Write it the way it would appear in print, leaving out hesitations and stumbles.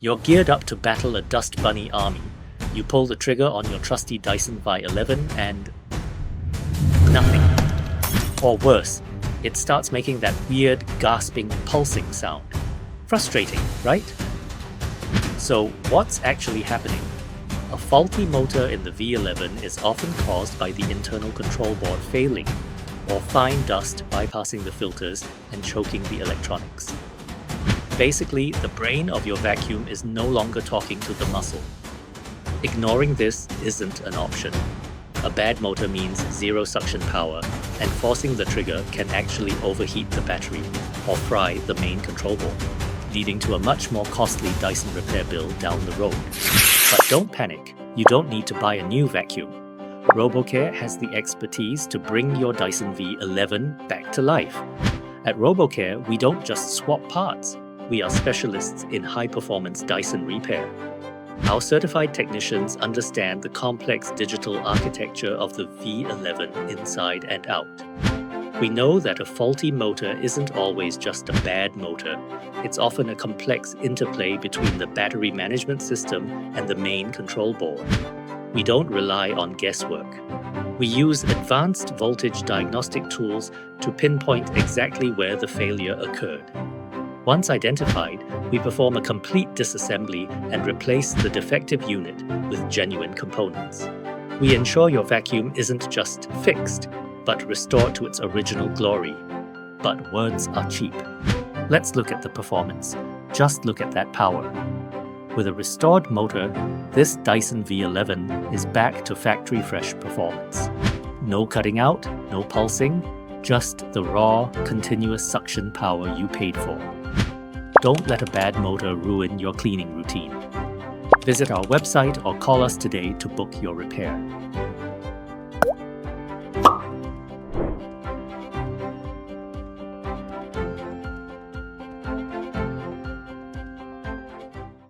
You're geared up to battle a dust bunny army. You pull the trigger on your trusty Dyson VI11 and nothing. Or worse, it starts making that weird, gasping, pulsing sound. Frustrating, right? So what's actually happening? A faulty motor in the V11 is often caused by the internal control board failing, or fine dust bypassing the filters and choking the electronics. Basically, the brain of your vacuum is no longer talking to the muscle. Ignoring this isn't an option. A bad motor means zero suction power, and forcing the trigger can actually overheat the battery or fry the main control board, leading to a much more costly Dyson repair bill down the road. But don't panic, you don't need to buy a new vacuum. RoboCare has the expertise to bring your Dyson V11 back to life. At RoboCare, we don't just swap parts. We are specialists in high-performance Dyson repair. Our certified technicians understand the complex digital architecture of the V11 inside and out. We know that a faulty motor isn't always just a bad motor. It's often a complex interplay between the battery management system and the main control board. We don't rely on guesswork. We use advanced voltage diagnostic tools to pinpoint exactly where the failure occurred. Once identified, we perform a complete disassembly and replace the defective unit with genuine components. We ensure your vacuum isn't just fixed, but restored to its original glory. But words are cheap. Let's look at the performance. Just look at that power. With a restored motor, this Dyson V11 is back to factory-fresh performance. No cutting out, no pulsing, just the raw, continuous suction power you paid for. Don't let a bad motor ruin your cleaning routine. Visit our website or call us today to book your repair.